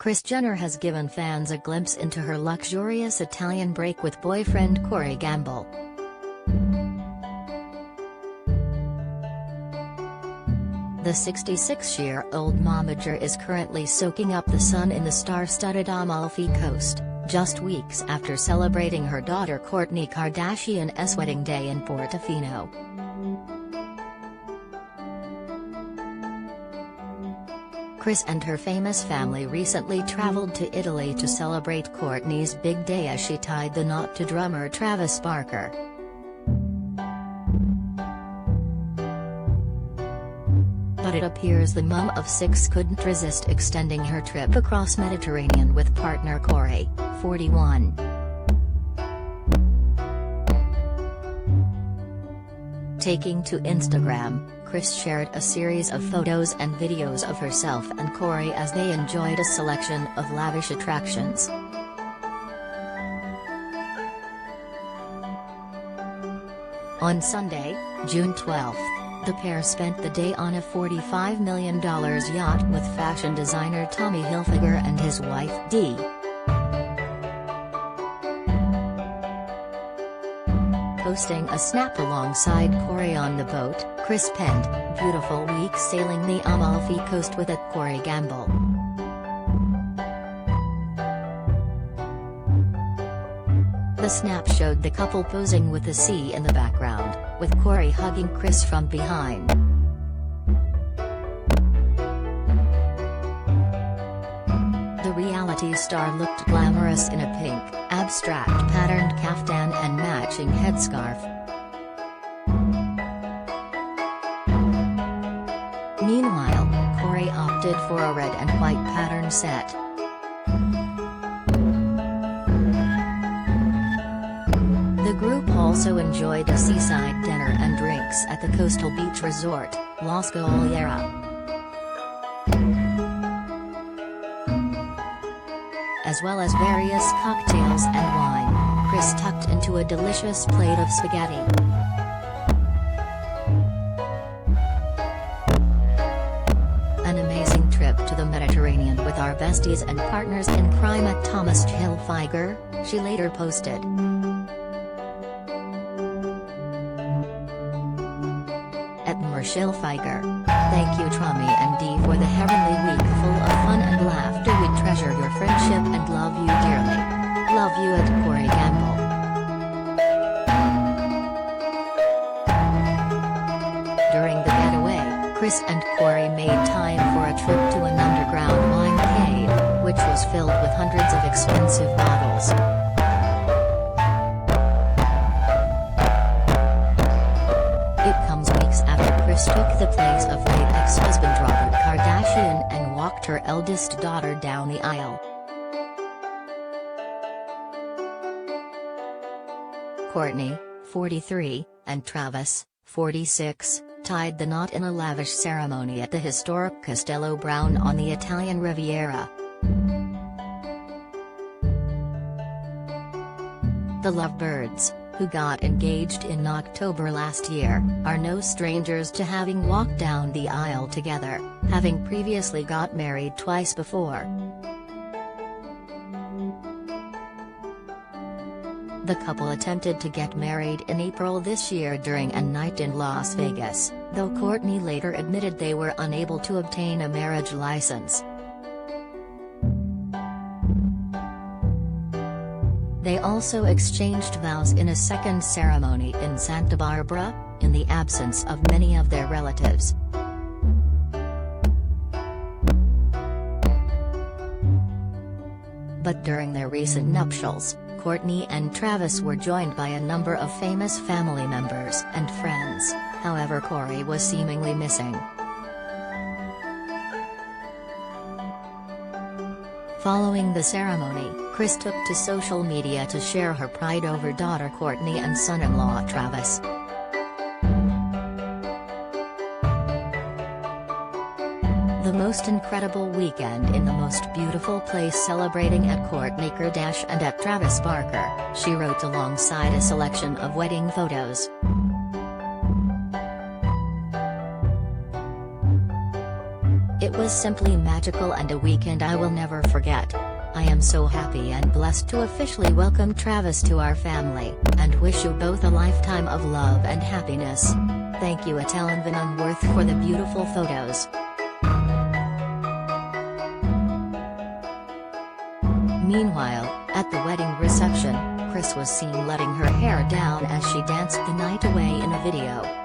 Kris Jenner has given fans a glimpse into her luxurious Italian break with boyfriend Corey Gamble. The 66-year-old momager is currently soaking up the sun in the star-studded Amalfi Coast, just weeks after celebrating her daughter Kourtney Kardashian's wedding day in Portofino. Kris and her famous family recently traveled to Italy to celebrate Kourtney's big day as she tied the knot to drummer Travis Barker. But it appears the mum of six couldn't resist extending her trip across Mediterranean with partner Corey, 41. Taking to Instagram, Kris shared a series of photos and videos of herself and Corey as they enjoyed a selection of lavish attractions. On Sunday, June 12, the pair spent the day on a $45 million yacht with fashion designer Tommy Hilfiger and his wife Dee. Posting a snap alongside Corey on the boat, Kris penned, "Beautiful week sailing the Amalfi Coast with Corey Gamble." The snap showed the couple posing with the sea in the background, with Corey hugging Kris from behind. The reality star looked glamorous in a pink, abstract patterned kaftan and matching headscarf. Meanwhile, Corey opted for a red and white pattern set. The group also enjoyed a seaside dinner and drinks at the coastal beach resort, Las Golieras. As well as various cocktails and wine, Kris tucked into a delicious plate of spaghetti. "An amazing trip to the Mediterranean with our besties and partners in crime at Thomas Hilfiger," she later posted. At Hilfiger. "Thank you Tommy and Dee for the heavenly week full of fun and laughter. We treasure your friendship and love you dearly. Love you at Corey Gamble." During the getaway, Kris and Corey made time for a trip to an underground wine cave, which was filled with hundreds of expensive bottles. It comes weeks after Kris took the place of late ex-husband Robert Kardashian and walked her eldest daughter down the aisle. Kourtney, 43, and Travis, 46, tied the knot in a lavish ceremony at the historic Castello Brown on the Italian Riviera. The lovebirds, who got engaged in October last year, are no strangers to having walked down the aisle together, having previously got married twice before. The couple attempted to get married in April this year during a night in Las Vegas, though Kourtney later admitted they were unable to obtain a marriage license. They also exchanged vows in a second ceremony in Santa Barbara, in the absence of many of their relatives. But during their recent nuptials, Kourtney and Travis were joined by a number of famous family members and friends, however Corey was seemingly missing. Following the ceremony, Kris took to social media to share her pride over daughter Kourtney and son-in-law Travis. "The most incredible weekend in the most beautiful place celebrating at Kourtney Kardashian and at Travis Barker," she wrote alongside a selection of wedding photos. It It was simply magical and a weekend I will never forget. I am so happy and blessed to officially welcome Travis to our family, and wish you both a lifetime of love and happiness. Thank you Ellen Van Unworth for the beautiful photos. Meanwhile, at the wedding reception, Kris was seen letting her hair down as she danced the night away in a video.